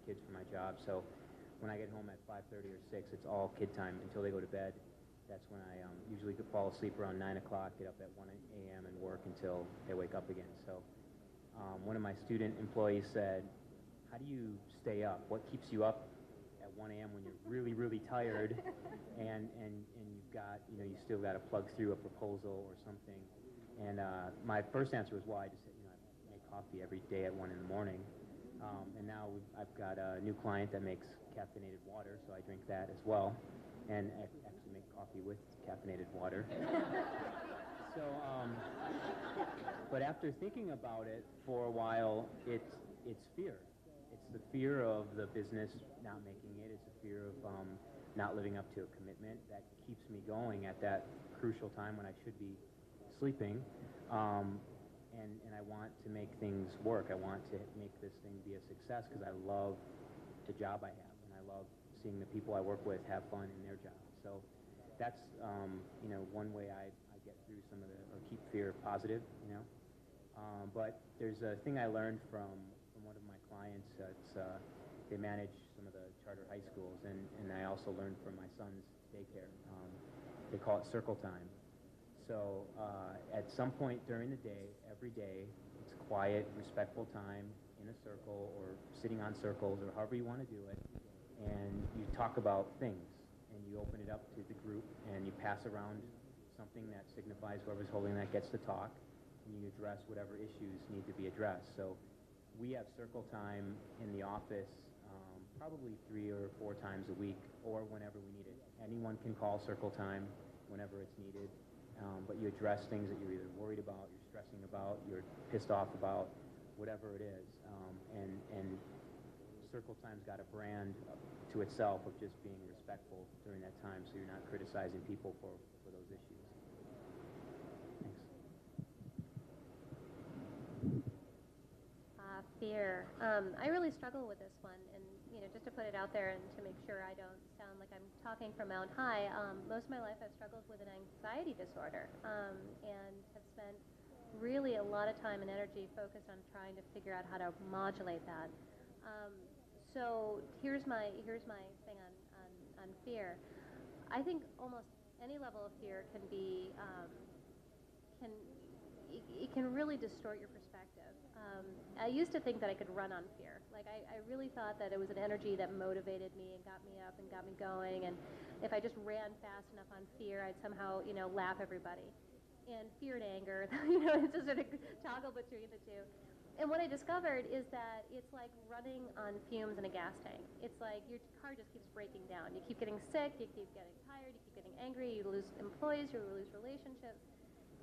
kids for my job. So when I get home at 5:30 or 6, it's all kid time until they go to bed. That's when I usually could fall asleep around 9 o'clock, get up at 1 a.m. and work until they wake up again. So one of my student employees said, how do you stay up? What keeps you up at 1 a.m. when you're really, really tired and you've got, you still got to plug through a proposal or something? And my first answer was, well, I just said, I make coffee every day at 1 in the morning. And now I've got a new client that makes caffeinated water, so I drink that as well. And I actually make coffee with caffeinated water. So, but after thinking about it for a while, it's fear. It's the fear of the business not making it. It's the fear of not living up to a commitment that keeps me going at that crucial time when I should be sleeping. And I want to make things work. I want to make this thing be a success because I love the job I have, and I love seeing the people I work with have fun in their job. So that's one way I get through some of the, or keep fear positive. But there's a thing I learned from one of my clients. They manage some of the charter high schools, and I also learned from my son's daycare. They call it circle time. So at some point during the day, every day, it's quiet, respectful time in a circle or sitting on circles or however you want to do it, and you talk about things, and you open it up to the group, and you pass around something that signifies whoever's holding that gets to talk, and you address whatever issues need to be addressed. So we have circle time in the office probably 3 or 4 times a week or whenever we need it. Anyone can call circle time whenever it's needed. But you address things that you're either worried about, you're stressing about, you're pissed off about, whatever it is. And Circle Time's got a brand to itself of just being respectful during that time, so you're not criticizing people for those issues. Thanks. Fear. I really struggle with this one, and just to put it out there and to make sure I don't sound like I'm talking from Mount High, most of my life I've struggled with an anxiety disorder, and have spent really a lot of time and energy focused on trying to figure out how to modulate that. So here's my thing on fear. I think almost any level of fear can be it can really distort your perspective. I used to think that I could run on fear. Like I really thought that it was an energy that motivated me and got me up and got me going. And if I just ran fast enough on fear, I'd somehow, lap everybody. And fear and anger, it's just sort of toggle between the two. And what I discovered is that it's like running on fumes in a gas tank. It's like your car just keeps breaking down. You keep getting sick, you keep getting tired, you keep getting angry, you lose employees, you lose relationships.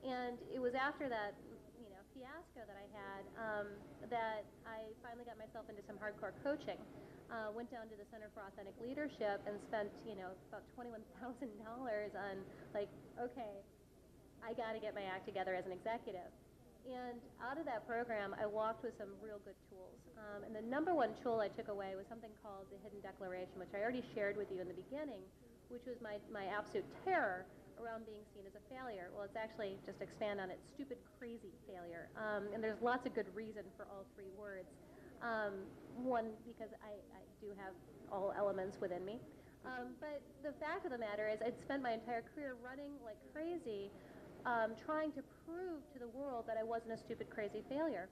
And it was after that, fiasco that I had that I finally got myself into some hardcore coaching. Went down to the Center for Authentic Leadership and spent, about $21,000 on, okay, I got to get my act together as an executive. And out of that program, I walked with some real good tools. And the number one tool I took away was something called the Hidden Declaration, which I already shared with you in the beginning, which was my absolute terror around being seen as a failure. Well, it's actually, just to expand on it, stupid, crazy failure. And there's lots of good reason for all 3 words. One, because I do have all elements within me. But the fact of the matter is I'd spent my entire career running like crazy, trying to prove to the world that I wasn't a stupid, crazy failure.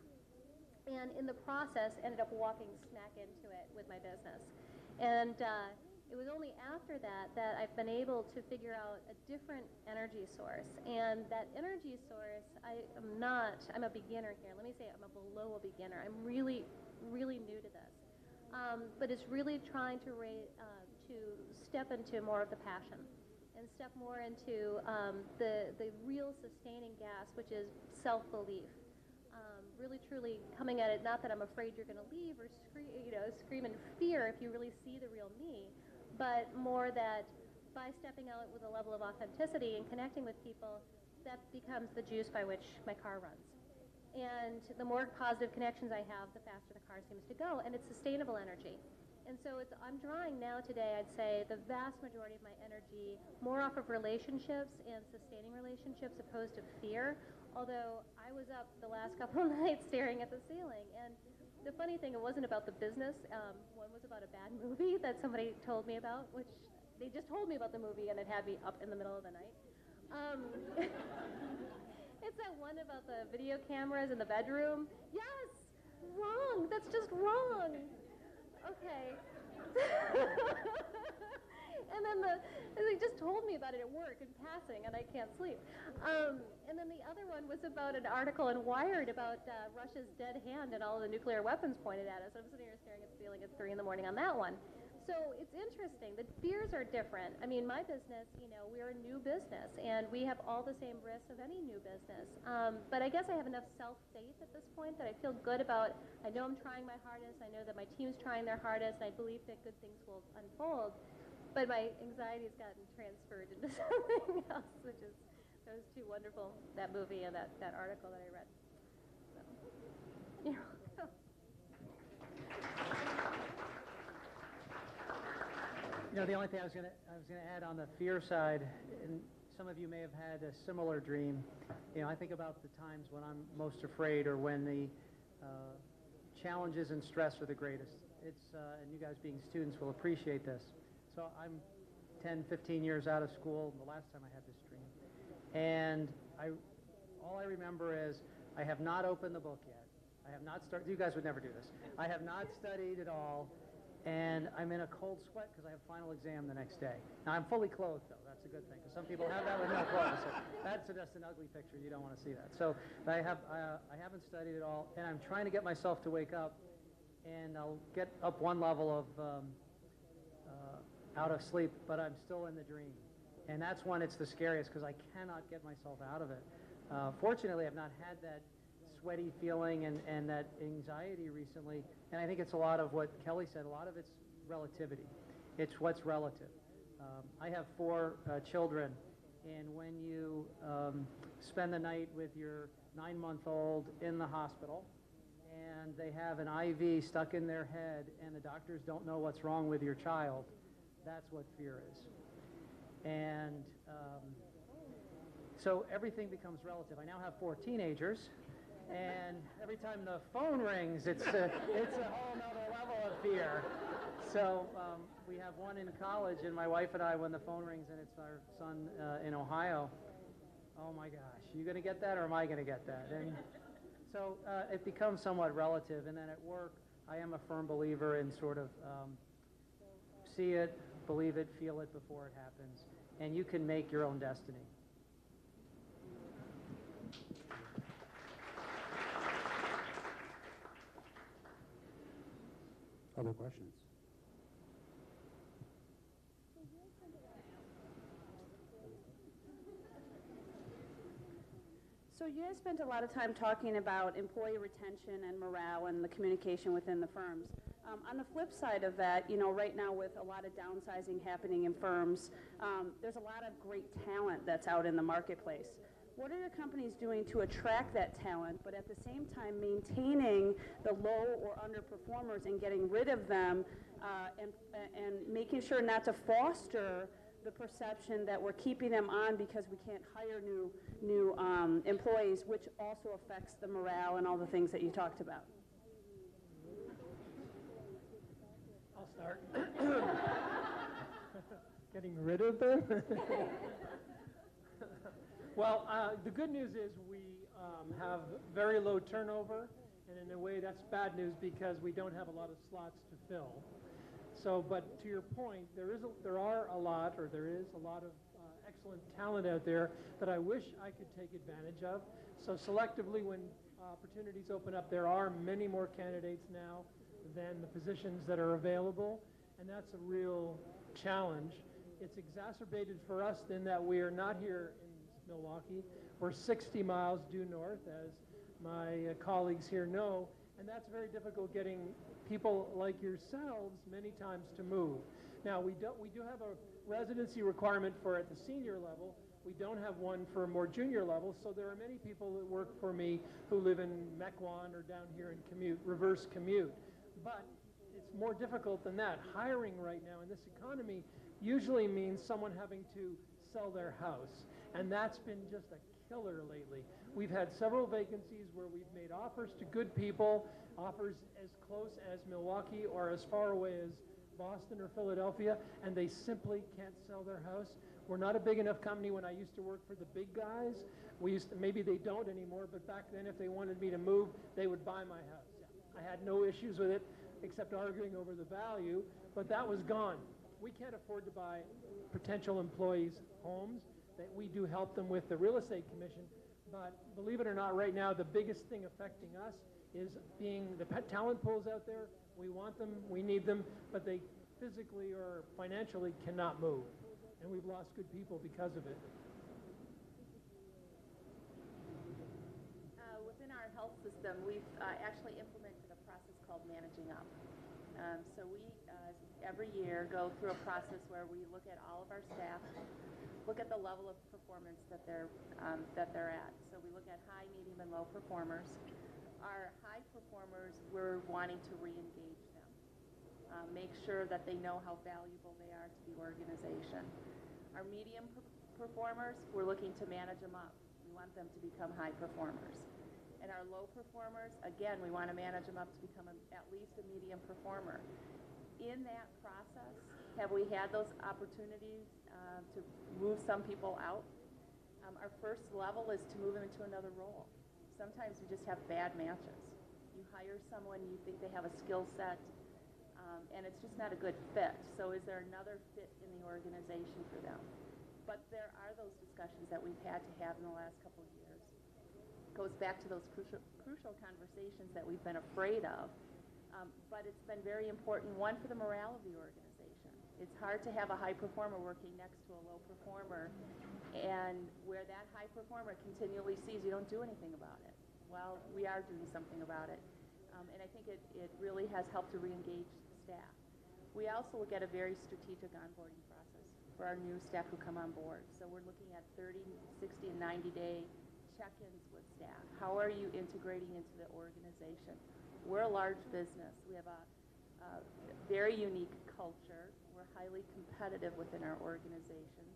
And in the process, ended up walking smack into it with my business. And it was only after that that I've been able to figure out a different energy source. And that energy source, I'm a beginner here. Let me say I'm below a beginner. I'm really, really new to this. But it's really trying to step into more of the passion and step more into the real sustaining gas, which is self-belief. Really, truly coming at it, not that I'm afraid you're going to leave or scream in fear if you really see the real me, but more that by stepping out with a level of authenticity and connecting with people, that becomes the juice by which my car runs. And the more positive connections I have, the faster the car seems to go, and it's sustainable energy. And so I'm drawing now today, I'd say, the vast majority of my energy more off of relationships and sustaining relationships opposed to fear, although I was up the last couple of nights staring at the ceiling. And the funny thing, it wasn't about the business. One was about a bad movie that somebody told me about, which they just told me about the movie and it had me up in the middle of the night. It's that one about the video cameras in the bedroom. Yes, wrong. That's just wrong. Okay. And then they just told me about it at work in passing, and I can't sleep. And then the other one was about an article in Wired about Russia's dead hand and all of the nuclear weapons pointed at us. I'm sitting here staring at the ceiling at 3 in the morning on that one. So it's interesting. The fears are different. I mean, my business, we're a new business, and we have all the same risks of any new business. But I guess I have enough self-faith at this point that I feel good about, I know I'm trying my hardest, I know that my team's trying their hardest, and I believe that good things will unfold. But my anxiety has gotten transferred into something else, which is those two wonderful, that movie and that article that I read. So, you're welcome. The only thing I was going to add on the fear side, and some of you may have had a similar dream. I think about the times when I'm most afraid or when the challenges and stress are the greatest. And you guys being students will appreciate this. So I'm 10, 15 years out of school the last time I had this dream. And all I remember is I have not opened the book yet. I have not started. You guys would never do this. I have not studied at all. And I'm in a cold sweat because I have final exam the next day. Now, I'm fully clothed, though. That's a good thing, because some people have that with no clothes. So that's just an ugly picture. You don't want to see that. So I haven't studied at all, and I'm trying to get myself to wake up, and I'll get up one level of out of sleep, but I'm still in the dream. And that's when it's the scariest, because I cannot get myself out of it. Fortunately, I've not had that sweaty feeling and that anxiety recently, and I think it's a lot of what Kelly said. A lot of it's relativity. It's what's relative. I have 4 children, and when you spend the night with your 9-month-old in the hospital, and they have an IV stuck in their head, and the doctors don't know what's wrong with your child, that's what fear is. And so everything becomes relative. I now have 4 teenagers, and every time the phone rings, it's a whole nother level of fear. So we have one in college, and my wife and I, when the phone rings and it's our son in Ohio, oh my gosh, you going to get that or am I going to get that? And so it becomes somewhat relative. And then at work, I am a firm believer in sort of see it, believe it, feel it before it happens, and you can make your own destiny. Other questions? So you guys spent a lot of time talking about employee retention and morale and the communication within the firms. On the flip side of that, right now with a lot of downsizing happening in firms, there's a lot of great talent that's out in the marketplace. What are your companies doing to attract that talent, but at the same time maintaining the low or underperformers and getting rid of them and making sure not to foster the perception that we're keeping them on because we can't hire new employees, which also affects the morale and all the things that you talked about? I'll start. Getting rid of them? Well, the good news is we have very low turnover, and in a way that's bad news because we don't have a lot of slots to fill. So, but to your point, there is a lot of excellent talent out there that I wish I could take advantage of. So selectively, when opportunities open up, there are many more candidates now than the positions that are available, and that's a real challenge. It's exacerbated for us in that we are not here in Milwaukee. We're 60 miles due north, as my colleagues here know, and that's very difficult getting people like yourselves many times to move. Now, we do have a residency requirement for at the senior level. We don't have one for a more junior level, so there are many people that work for me who live in Mequon or down here and reverse commute. But it's more difficult than that. Hiring right now in this economy usually means someone having to sell their house, and that's been just a killer lately. We've had several vacancies where we've made offers to good people, offers as close as Milwaukee or as far away as Boston or Philadelphia, and they simply can't sell their house. We're not a big enough company. When I used to work for the big guys, maybe they don't anymore, but back then if they wanted me to move, they would buy my house. I had no issues with it except arguing over the value, but that was gone. We can't afford to buy potential employees' homes. That we do help them with the real estate commission, but believe it or not, right now the biggest thing affecting us is being the talent pools out there. We want them, we need them, but they physically or financially cannot move, and we've lost good people because of it. Within our health system, we've actually implemented a process called Managing Up. So we, every year, go through a process where we look at all of our staff, look at the level of performance that they're at. So we look at high, medium, and low performers. Our high performers, we're wanting to re-engage them, make sure that they know how valuable they are to the organization. Our medium performers, we're looking to manage them up. We want them to become high performers. And our low performers, again, we want to manage them up to become at least a medium performer. In that process, have we had those opportunities to move some people out? Our first level is to move them into another role. Sometimes we just have bad matches. You hire someone, you think they have a skill set, and it's just not a good fit. So is there another fit in the organization for them? But there are those discussions that we've had to have in the last couple of years. It goes back to those crucial conversations that we've been afraid of. But it's been very important, one, for the morale of the organization. It's hard to have a high performer working next to a low performer, and where that high performer continually sees you don't do anything about it. Well, we are doing something about it. And I think it really has helped to re-engage the staff. We also look at a very strategic onboarding process for our new staff who come on board. So we're looking at 30, 60, and 90-day check-ins with staff. How are you integrating into the organization? We're a large business. We have a very unique culture. We're highly competitive within our organizations.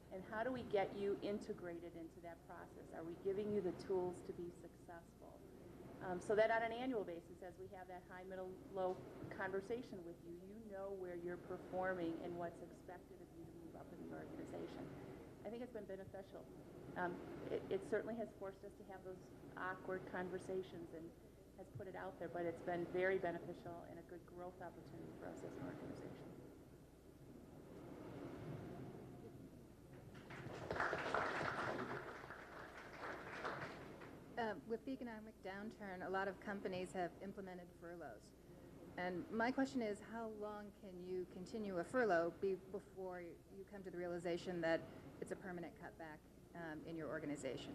And how do we get you integrated into that process? Are we giving you the tools to be successful? So that on an annual basis, as we have that high, middle, low conversation with you, you know where you're performing and what's expected of you to move up in the organization. I think it's been beneficial. It certainly has forced us to have those awkward conversations and has put it out there, but it's been very beneficial and a good growth opportunity for us as an organization. With the economic downturn, a lot of companies have implemented furloughs. And my question is, how long can you continue a furlough before you come to the realization that it's a permanent cutback in your organization?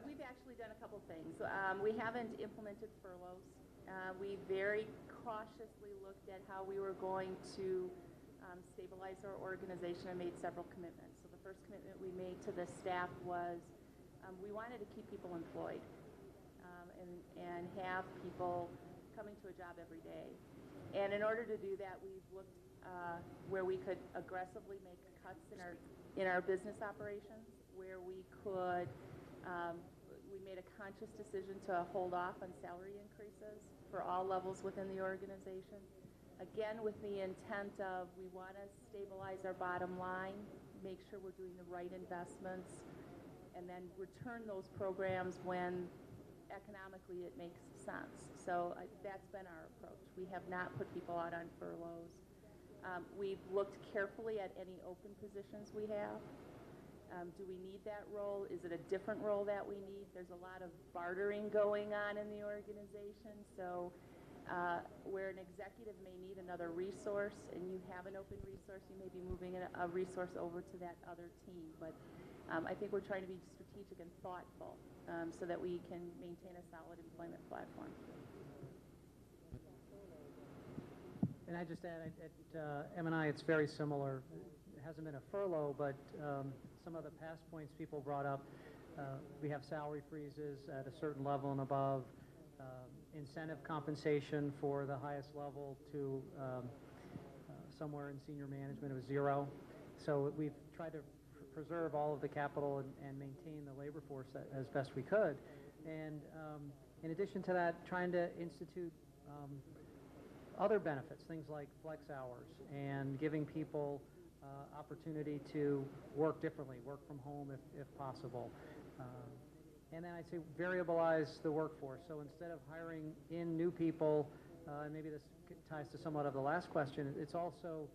We've actually done a couple things. We haven't implemented furloughs. We very cautiously looked at how we were going to stabilize our organization and made several commitments. So the first commitment we made to the staff was we wanted to keep people employed and have people coming to a job every day. And in order to do that, we've looked where we could aggressively make cuts in our business operations, where we could we made a conscious decision to hold off on salary increases for all levels within the organization. Again, with the intent of we want to stabilize our bottom line, make sure we're doing the right investments, and then return those programs when economically it makes sense. So that's been our approach. We have not put people out on furloughs. We've looked carefully at any open positions we have. Do we need that role? Is it a different role that we need? There's a lot of bartering going on in the organization. So where an executive may need another resource and you have an open resource, you may be moving a resource over to that other team. But I think we're trying to be strategic and thoughtful so that we can maintain a solid employment platform. And I just add, at M&I, it's very similar. It hasn't been a furlough, but some of the past points people brought up, we have salary freezes at a certain level and above, incentive compensation for the highest level to somewhere in senior management, it was 0. So we've tried to preserve all of the capital and maintain the labor force as best we could. And in addition to that, trying to institute other benefits, things like flex hours and giving people opportunity to work differently, work from home if possible. And then I'd say variabilize the workforce. So instead of hiring in new people, and maybe this ties to somewhat of the last question, it's also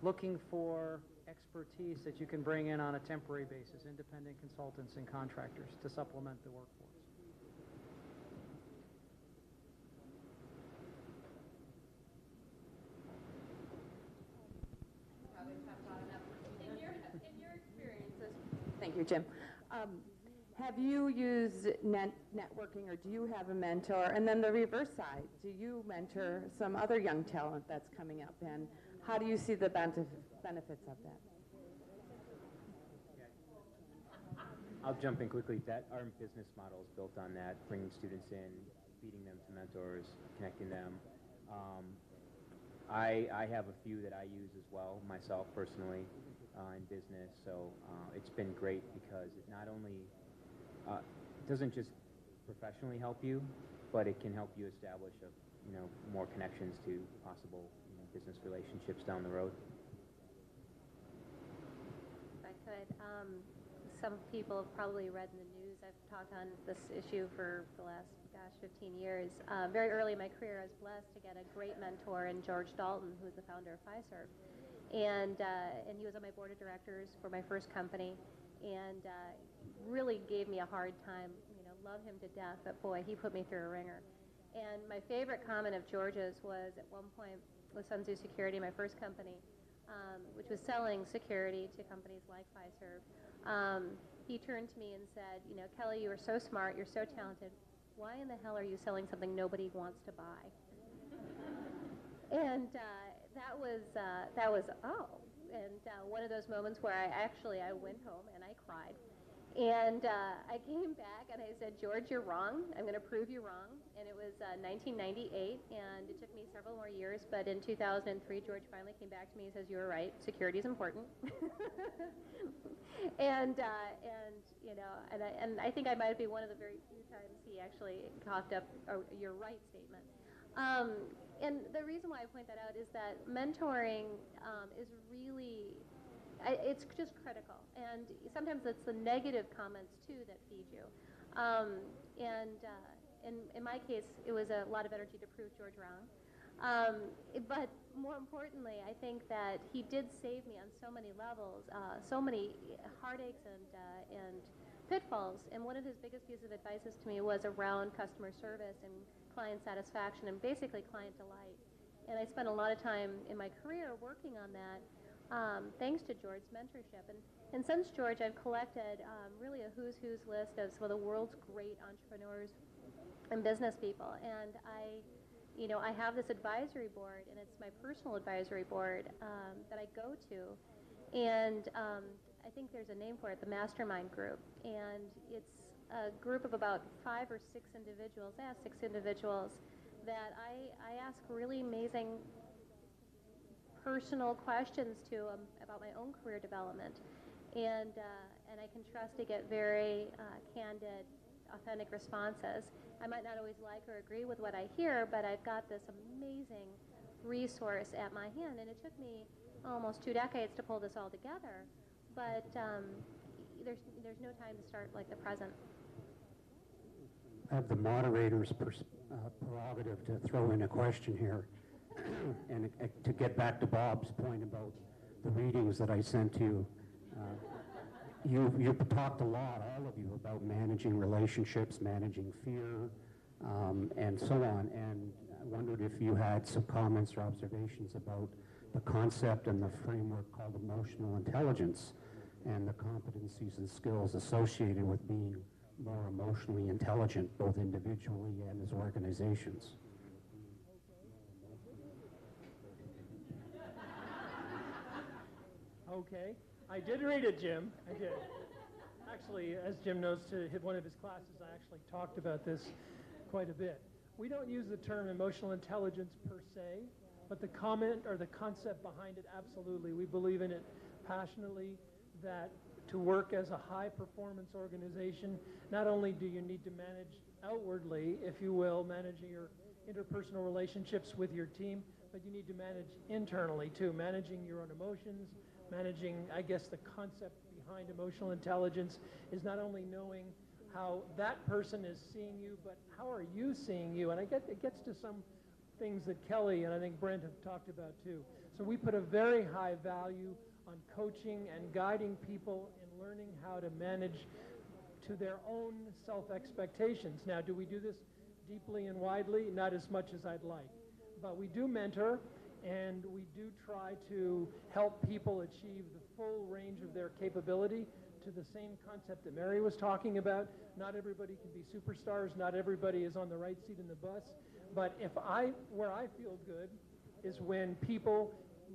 looking for expertise that you can bring in on a temporary basis, independent consultants and contractors to supplement the workforce. In your experiences, thank you, Jim. Have you used networking, or do you have a mentor? And then the reverse side, do you mentor some other young talent that's coming up? And how do you see the benefits of that? I'll jump in quickly. That our business model is built on that, bringing students in, feeding them to mentors, connecting them. I have a few that I use as well, myself personally, in business. So it's been great because it not only doesn't just professionally help you, but it can help you establish more connections to possible business relationships down the road. If I could, some people have probably read in the news. I've talked on this issue for the last, 15 years. Very early in my career, I was blessed to get a great mentor in George Dalton, who is the founder of Fiserv. And he was on my board of directors for my first company, and really gave me a hard time. Love him to death, but boy, he put me through a ringer. And my favorite comment of George's was at one point with Sun Tzu Security, my first company, which was selling security to companies like Fiserv. He turned to me and said, Kelly, you are so smart, you're so talented. Why in the hell are you selling something nobody wants to buy? And that was one of those moments where I went home and I cried. And I came back and I said, George, you're wrong. I'm going to prove you wrong. And it was 1998, and it took me several more years. But in 2003, George finally came back to me and says, you were right. Security is important. and I think I might be one of the very few times he actually coughed up a "you're right" statement. And the reason why I point that out is that mentoring is really, it's just critical. And sometimes it's the negative comments, too, that feed you. In my case, it was a lot of energy to prove George wrong. But more importantly, I think that he did save me on so many levels, so many heartaches and pitfalls. And one of his biggest pieces of advice to me was around customer service and client satisfaction and basically client delight. And I spent a lot of time in my career working on that, thanks to George's mentorship. And since George, I've collected really a who's list of some of the world's great entrepreneurs and business people. And I have this advisory board, and it's my personal advisory board that I go to. And I think there's a name for it, the Mastermind Group. And it's a group of about 5 or 6 individuals, that I ask really amazing personal questions to about my own career development. And I can trust to get very candid, authentic responses. I might not always like or agree with what I hear, but I've got this amazing resource at my hand. And it took me almost 2 decades to pull this all together. But there's no time to start like the present. I have the moderator's prerogative to throw in a question here. And to get back to Bob's point about the readings that I sent to you, you've talked a lot, all of you, about managing relationships, managing fear, and so on. And I wondered if you had some comments or observations about the concept and the framework called emotional intelligence and the competencies and skills associated with being more emotionally intelligent, both individually and as organizations. Okay. I did read it, Jim. I did. Actually, as Jim knows, to hit one of his classes, I actually talked about this quite a bit. We don't use the term emotional intelligence per se. But the comment or the concept behind it, absolutely. We believe in it passionately, that to work as a high-performance organization, not only do you need to manage outwardly, if you will, managing your interpersonal relationships with your team, but you need to manage internally too, managing your own emotions, managing, I guess, the concept behind emotional intelligence is not only knowing how that person is seeing you, but how are you seeing you? And it gets to some things that Kelly and I think Brent have talked about too. So we put a very high value on coaching and guiding people in learning how to manage to their own self-expectations. Now, do we do this deeply and widely? Not as much as I'd like. But we do mentor, and we do try to help people achieve the full range of their capability to the same concept that Mary was talking about. Not everybody can be superstars. Not everybody is on the right seat in the bus. But where I feel good is when people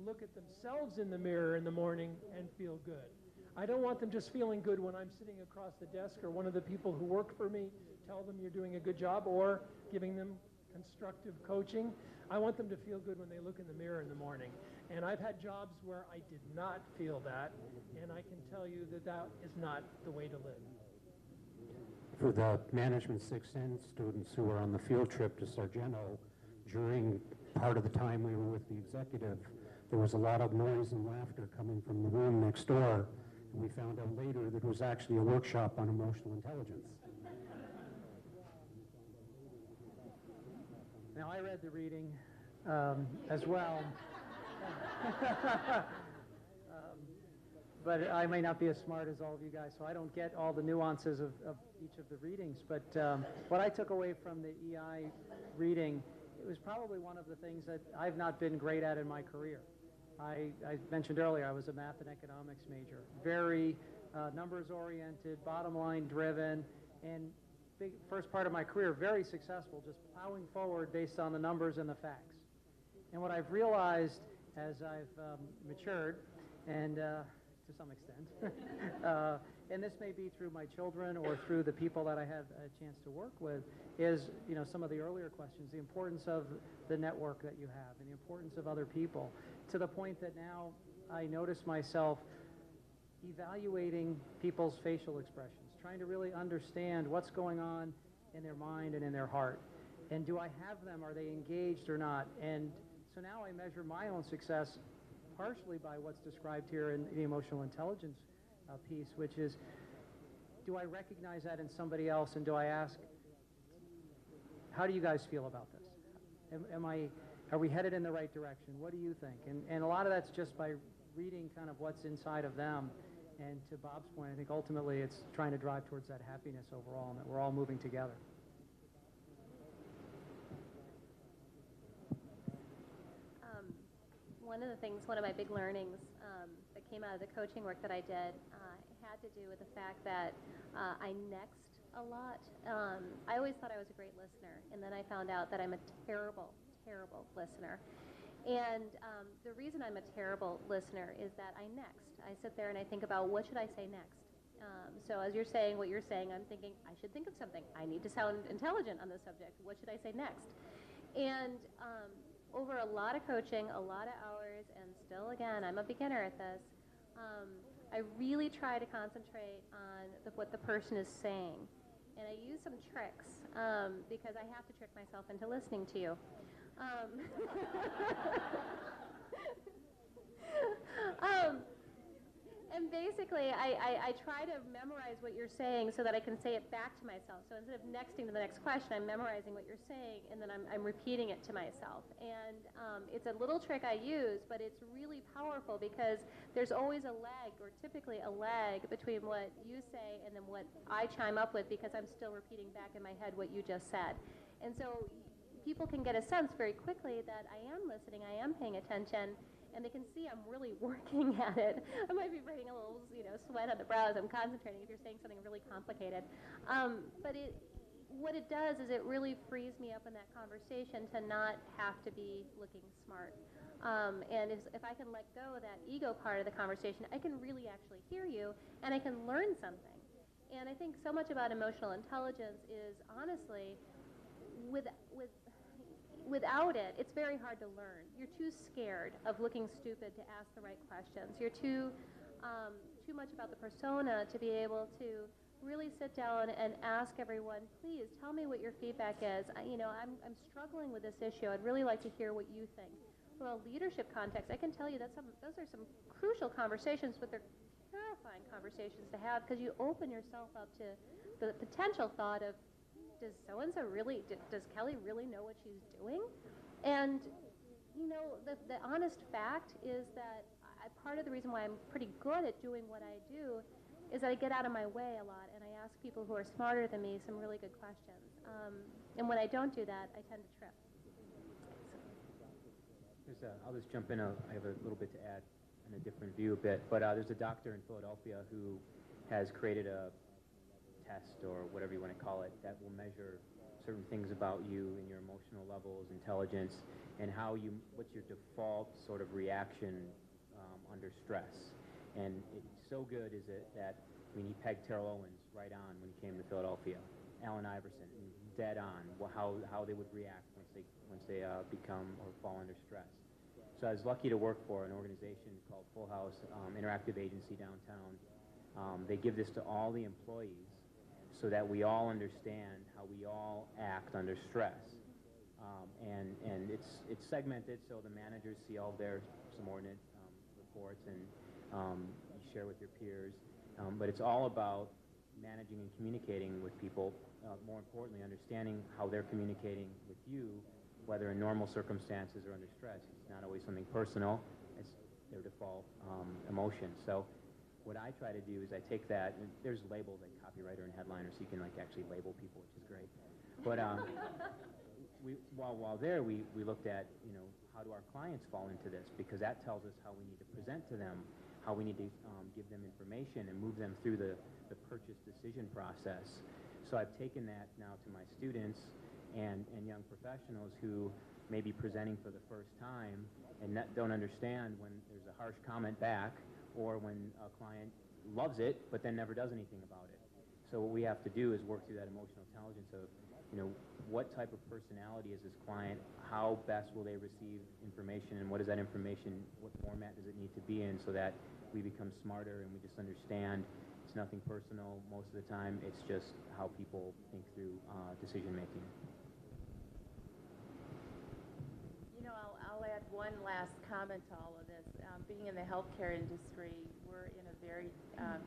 look at themselves in the mirror in the morning and feel good. I don't want them just feeling good when I'm sitting across the desk or one of the people who work for me tell them you're doing a good job or giving them constructive coaching. I want them to feel good when they look in the mirror in the morning. And I've had jobs where I did not feel that, and I can tell you that that is not the way to live. For the Management 6N students who were on the field trip to Sargento, during part of the time we were with the executive, there was a lot of noise and laughter coming from the room next door. And we found out later that it was actually a workshop on emotional intelligence. Now, I read the reading as well. But I may not be as smart as all of you guys, so I don't get all the nuances of each of the readings. But what I took away from the EI reading, it was probably one of the things that I've not been great at in my career. I mentioned earlier I was a math and economics major, very numbers-oriented, bottom-line driven, and first part of my career, very successful, just plowing forward based on the numbers and the facts. And what I've realized as I've matured, and to some extent, and this may be through my children or through the people that I have a chance to work with, is some of the earlier questions, the importance of the network that you have and the importance of other people, to the point that now I notice myself evaluating people's facial expressions, trying to really understand what's going on in their mind and in their heart. And do I have them? Are they engaged or not? And so now I measure my own success partially by what's described here in the emotional intelligence piece, which is, do I recognize that in somebody else, and do I ask, how do you guys feel about this? Are we headed in the right direction? What do you think? And a lot of that's just by reading kind of what's inside of them. And to Bob's point, I think ultimately it's trying to drive towards that happiness overall, and that we're all moving together. One of my big learnings that came out of the coaching work that I did had to do with the fact that I nexted a lot. I always thought I was a great listener, and then I found out that I'm a terrible, terrible listener. And the reason I'm a terrible listener is that I next. I sit there and I think about, what should I say next? So as you're saying what you're saying, I'm thinking, I should think of something. I need to sound intelligent on this subject. What should I say next? And over a lot of coaching, a lot of hours, and still, again, I'm a beginner at this, I really try to concentrate on what the person is saying. And I use some tricks because I have to trick myself into listening to you. And basically, I try to memorize what you're saying so that I can say it back to myself. So instead of nexting to the next question, I'm memorizing what you're saying, and then I'm repeating it to myself. And it's a little trick I use, but it's really powerful because there's always a lag, or typically a lag, between what you say and then what I chime up with, because I'm still repeating back in my head what you just said. And so people can get a sense very quickly that I am listening, I am paying attention, and they can see I'm really working at it. I might be writing a little, sweat on the brows. I'm concentrating if you're saying something really complicated. But what it does is it really frees me up in that conversation to not have to be looking smart. And if I can let go of that ego part of the conversation, I can really actually hear you, and I can learn something. And I think so much about emotional intelligence is, honestly, without it, it's very hard to learn. You're too scared of looking stupid to ask the right questions. You're too much about the persona to be able to really sit down and ask everyone, please tell me what your feedback is. I'm struggling with this issue. I'd really like to hear what you think. From a leadership context, I can tell you that those are some crucial conversations, but they're terrifying conversations to have because you open yourself up to the potential thought of, does so-and-so really, does Kelly really know what she's doing? And, the honest fact is that part of the reason why I'm pretty good at doing what I do is that I get out of my way a lot and I ask people who are smarter than me some really good questions. And when I don't do that, I tend to trip. I'll just jump in. I have a little bit to add and a different view a bit. But there's a doctor in Philadelphia who has created a test or whatever you want to call it that will measure certain things about you and your emotional levels, intelligence, and what's your default sort of reaction under stress. And it's so good is it that he pegged Terrell Owens right on when he came to Philadelphia. Allen Iverson, dead on how they would react once they become or fall under stress. So I was lucky to work for an organization called Full House Interactive Agency downtown. They give this to all the employees so that we all understand how we all act under stress. And it's segmented so the managers see all their subordinate reports and you share with your peers. But it's all about managing and communicating with people, more importantly, understanding how they're communicating with you, whether in normal circumstances or under stress. It's not always something personal. It's their default emotion. So what I try to do is I take that, and there's labels like copywriter and headliner, so you can actually label people, which is great. But while there, we looked at, how do our clients fall into this? Because that tells us how we need to present to them, how we need to give them information and move them through the purchase decision process. So I've taken that now to my students and young professionals who may be presenting for the first time and don't understand when there's a harsh comment back or when a client loves it but then never does anything about it. So what we have to do is work through that emotional intelligence of, what type of personality is this client, how best will they receive information, and what is that information, what format does it need to be in so that we become smarter and we just understand it's nothing personal most of the time, it's just how people think through decision making. I'll add one last comment to all of this. Being in the healthcare industry, we're in a very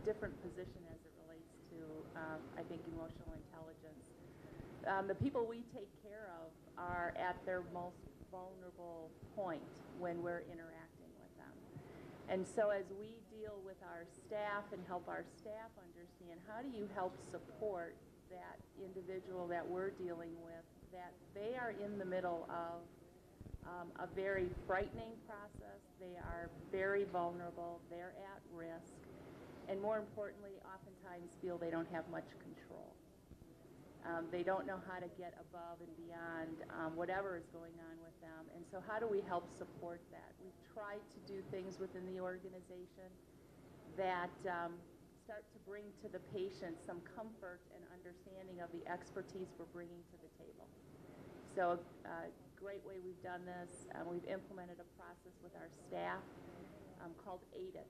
different position as it relates to, I think, emotional intelligence. The people we take care of are at their most vulnerable point when we're interacting with them. And so as we deal with our staff and help our staff understand, how do you help support that individual that we're dealing with, that they are in the middle of a very frightening process, they are very vulnerable, they're at risk, and more importantly, oftentimes feel they don't have much control. They don't know how to get above and beyond whatever is going on with them. And so how do we help support that? We've tried to do things within the organization that start to bring to the patient some comfort and understanding of the expertise we're bringing to the table. So a great way we've done this, we've implemented a process with our staff called Aid It,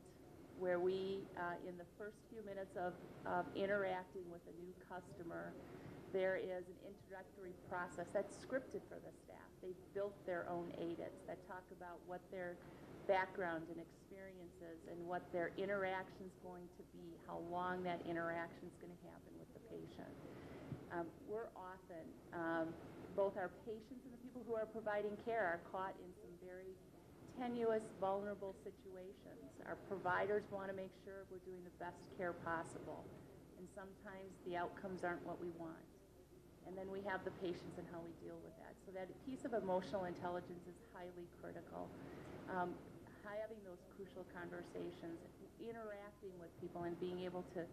where we, in the first few minutes of interacting with a new customer, there is an introductory process that's scripted for the staff. They've built their own AIDITs that talk about what their background and experiences and what their interaction's going to be, how long that interaction's going to happen with the patient. We're often, both our patients and the people who are providing care are caught in some very tenuous, vulnerable situations. Our providers want to make sure we're doing the best care possible, and sometimes the outcomes aren't what we want. And then we have the patients and how we deal with that. So that piece of emotional intelligence is highly critical. Having those crucial conversations, interacting with people and being able to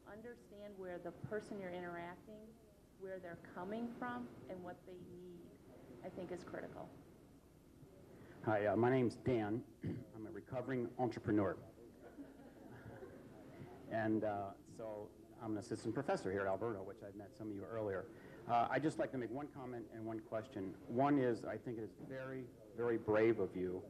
understand where the person you're interacting, where they're coming from and what they need, I think is critical. Hi, my name's Dan. I'm a recovering entrepreneur. And so I'm an assistant professor here at Alberta, which I've met some of you earlier. I'd just like to make one comment and one question. One is, I think it is very, very brave of you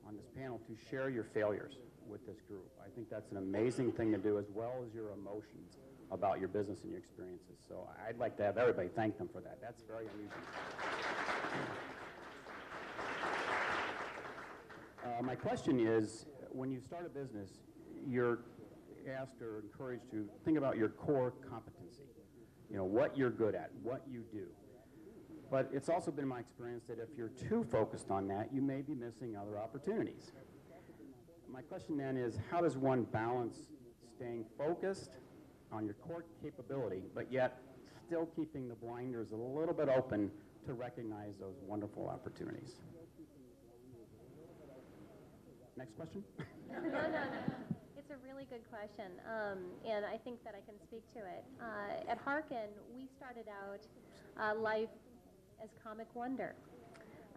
on this panel to share your failures with this group. I think that's an amazing thing to do, as well as your emotions about your business and your experiences. So I'd like to have everybody thank them for that. That's very unusual. My question is, when you start a business, you're asked or encouraged to think about your core competency, you know, what you're good at, what you do. But it's also been my experience that if you're too focused on that, you may be missing other opportunities. My question then is, how does one balance staying focused on your core capability, but yet still keeping the blinders a little bit open to recognize those wonderful opportunities? Next question? No. It's a really good question, and I think that I can speak to it. At Harkin, we started out life as Comic Wonder.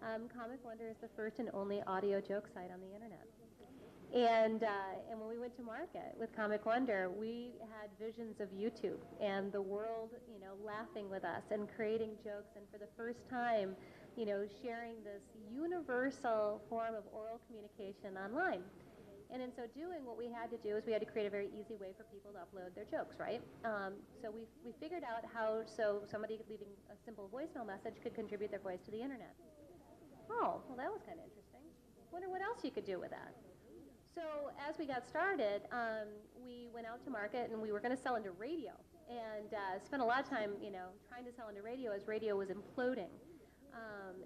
Comic Wonder is the first and only audio joke site on the internet. And when we went to market with Comic Wonder, we had visions of YouTube and the world, you know, laughing with us and creating jokes, and for the first time, you know, sharing this universal form of oral communication online. And in so doing, what we had to do is we had to create a very easy way for people to upload their jokes, right? So we figured out how, so somebody leaving a simple voicemail message could contribute their voice to the internet. Oh, well, that was kind of interesting. Wonder what else you could do with that. So as we got started, we went out to market, and we were going to sell into radio, and spent a lot of time, you know, trying to sell into radio as radio was imploding.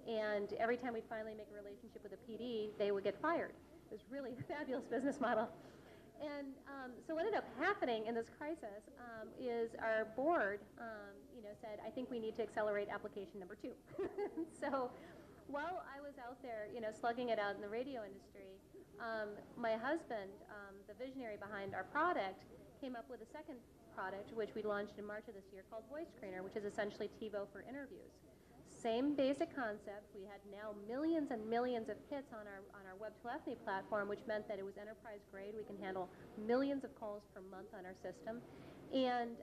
And every time we'd finally make a relationship with a PD, they would get fired. It was really a fabulous business model. And so what ended up happening in this crisis is our board, you know, said, I think we need to accelerate application number 2. So while I was out there, you know, slugging it out in the radio industry, my husband, the visionary behind our product, came up with a second product, which we launched in March of this year, called Voice Screener, which is essentially TiVo for interviews. Same basic concept. We had now millions and millions of hits on our web telephony platform, which meant that it was enterprise grade. We can handle millions of calls per month on our system, and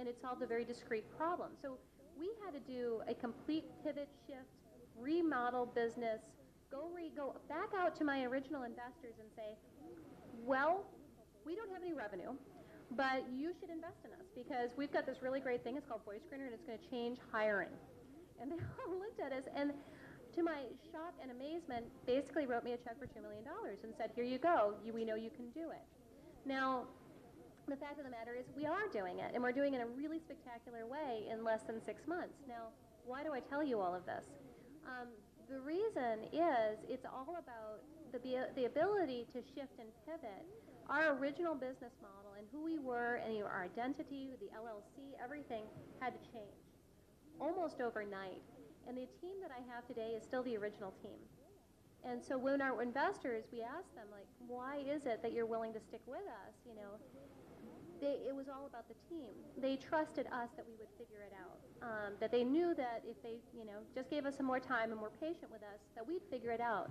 it solved a very discrete problem. So we had to do a complete pivot shift, remodel business, go back out to my original investors and say, well, we don't have any revenue, but you should invest in us because we've got this really great thing. It's called Voice Screener, and it's going to change hiring. And they all looked at us, and to my shock and amazement, basically wrote me a check for $2 million and said, here you go, we know you can do it. Now, the fact of the matter is we are doing it, and we're doing it in a really spectacular way in less than 6 months. Now, why do I tell you all of this? The reason is it's all about the ability to shift and pivot. Our original business model and who we were and our identity, the LLC, everything had to change almost overnight. And the team that I have today is still the original team. And so when our investors, we asked them, like, why is it that you're willing to stick with us? You know, it was all about the team. They trusted us that we would figure it out, that they knew that if they, you know, just gave us some more time and were patient with us, that we'd figure it out.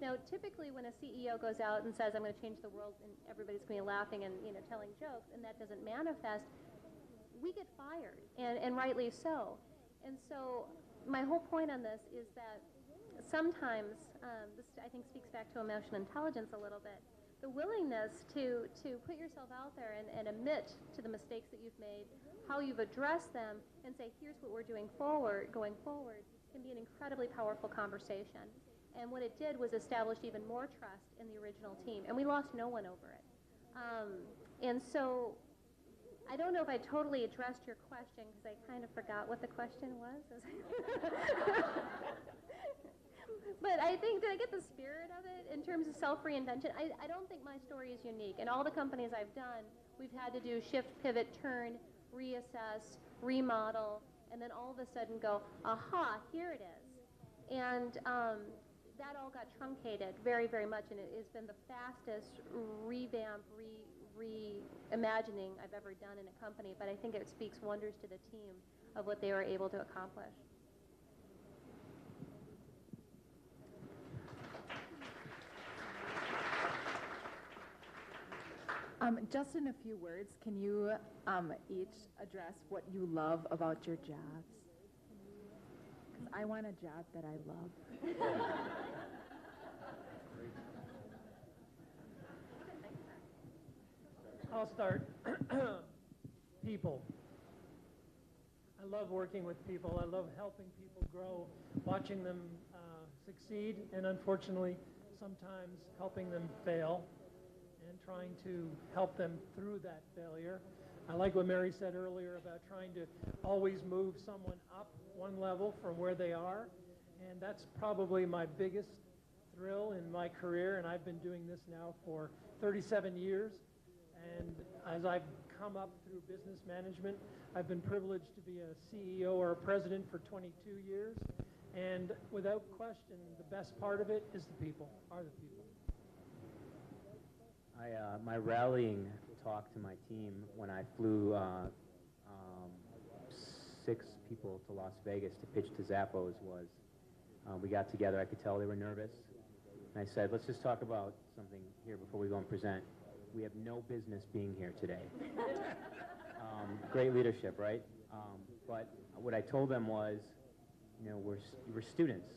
Now, typically when a CEO goes out and says, I'm going to change the world, and everybody's going to be laughing and, you know, telling jokes, and that doesn't manifest, we get fired, and rightly so. And so my whole point on this is that sometimes, this I think speaks back to emotional intelligence a little bit, the willingness to put yourself out there and admit to the mistakes that you've made, how you've addressed them, and say, here's what we're doing going forward, can be an incredibly powerful conversation. And what it did was establish even more trust in the original team, and we lost no one over it. And so I don't know if I totally addressed your question because I kind of forgot what the question was. But I think, did I get the spirit of it in terms of self-reinvention? I don't think my story is unique. In all the companies I've done, we've had to do shift, pivot, turn, reassess, remodel, and then all of a sudden go, aha, here it is. And that all got truncated very, very much, and it has been the fastest revamp, reimagining I've ever done in a company, but I think it speaks wonders to the team of what they were able to accomplish. Just in a few words, can you each address what you love about your jobs? I want a job that I love. I'll start. People. I love working with people. I love helping people grow, watching them succeed, and unfortunately, sometimes helping them fail and trying to help them through that failure. I like what Mary said earlier about trying to always move someone up one level from where they are, and that's probably my biggest thrill in my career, and I've been doing this now for 37 years. And as I've come up through business management, I've been privileged to be a CEO or a president for 22 years. And without question, the best part of it is the people, are the people. My rallying talk to my team when I flew 6 people to Las Vegas to pitch to Zappos was, we got together, I could tell they were nervous. And I said, let's just talk about something here before we go and present. We have no business being here today. Great leadership, right? But what I told them was, you know, we're students,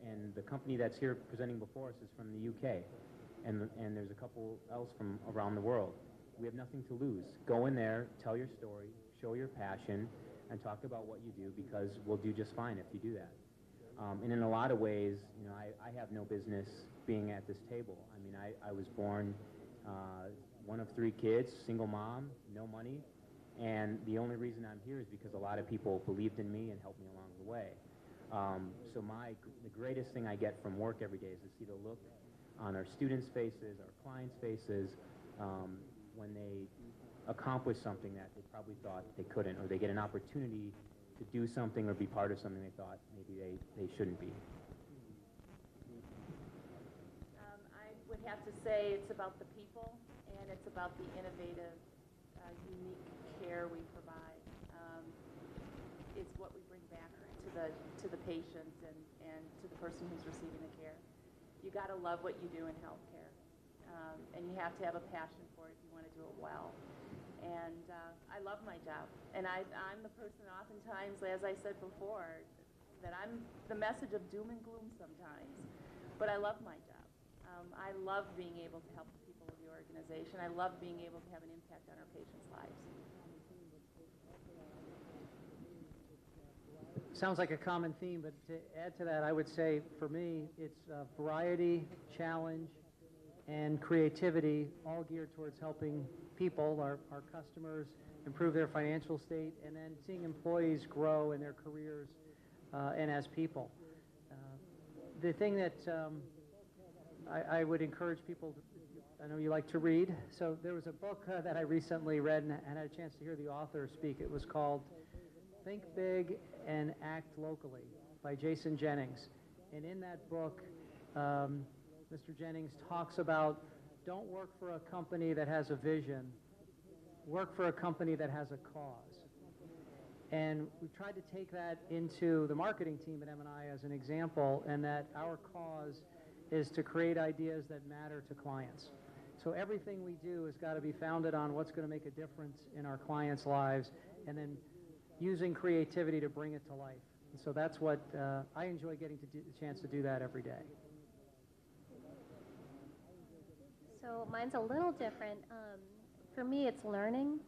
and the company that's here presenting before us is from the UK, and there's a couple else from around the world. We have nothing to lose. Go in there, tell your story, show your passion, and talk about what you do, because we'll do just fine if you do that. And in a lot of ways, you know, I have no business being at this table. I mean, I was born one of 3 kids, single mom, no money, and the only reason I'm here is because a lot of people believed in me and helped me along the way. So the greatest thing I get from work every day is to see the look on our students' faces, our clients' faces, when they accomplish something that they probably thought they couldn't, or they get an opportunity to do something or be part of something they thought maybe they shouldn't be. I would have to say it's about the people, and it's about the innovative, unique care we provide. It's what we bring back to the patients and to the person who's receiving the care. You got to love what you do in healthcare, and you have to have a passion for it if you want to do it well. And I love my job, and I'm the person oftentimes, as I said before, that I'm the message of doom and gloom sometimes, but I love my job. I love being able to help the people of the organization. I love being able to have an impact on our patients' lives. Sounds like a common theme, but to add to that, I would say for me, it's variety, challenge, and creativity, all geared towards helping people, our customers, improve their financial state, and then seeing employees grow in their careers and as people. The thing that I would encourage people to, I know you like to read, so there was a book that I recently read and had a chance to hear the author speak. It was called Think Big and Act Locally by Jason Jennings. And in that book, Mr. Jennings talks about, don't work for a company that has a vision, work for a company that has a cause. And we tried to take that into the marketing team at M&I as an example, and that our cause is to create ideas that matter to clients. So everything we do has got to be founded on what's going to make a difference in our clients' lives, and then using creativity to bring it to life. And so that's what I enjoy getting the chance to do that every day. So mine's a little different. For me, it's learning.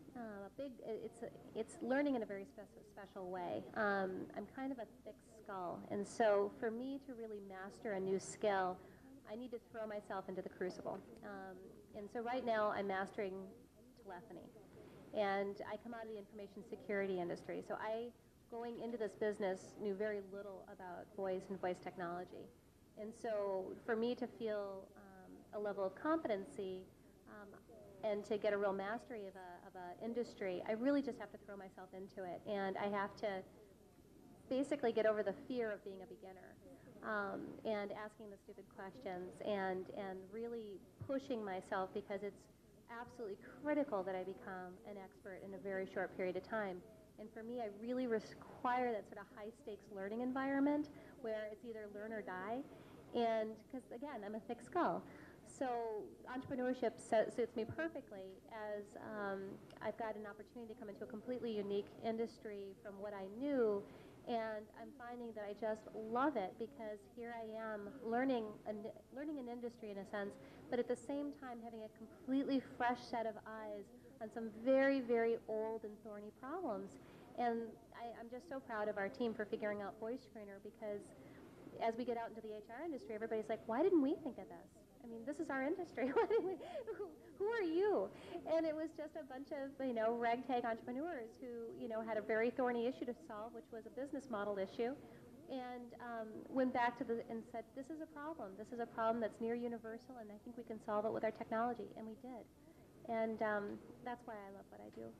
It's learning in a very special way. I'm kind of a thick skull, and so for me to really master a new skill, I need to throw myself into the crucible. And so right now, I'm mastering telephony, and I come out of the information security industry. So going into this business, knew very little about voice and voice technology, and so for me to feel a level of competency and to get a real mastery of a industry, I really just have to throw myself into it, and I have to basically get over the fear of being a beginner and asking the stupid questions and really pushing myself, because it's absolutely critical that I become an expert in a very short period of time. And for me, I really require that sort of high-stakes learning environment where it's either learn or die, and because, again, I'm a thick skull. So entrepreneurship suits me perfectly, as I've got an opportunity to come into a completely unique industry from what I knew, And I'm finding that I just love it because here I am learning an industry in a sense, but at the same time having a completely fresh set of eyes on some very, very old and thorny problems. And I'm just so proud of our team for figuring out Voice Screener because as we get out into the HR industry, everybody's like, why didn't we think of this? I mean, this is our industry. Who are you? And it was just a bunch of, ragtag entrepreneurs who, had a very thorny issue to solve, which was a business model issue, and went back to and said, this is a problem. This is a problem that's near universal, and I think we can solve it with our technology, and we did. And that's why I love what I do.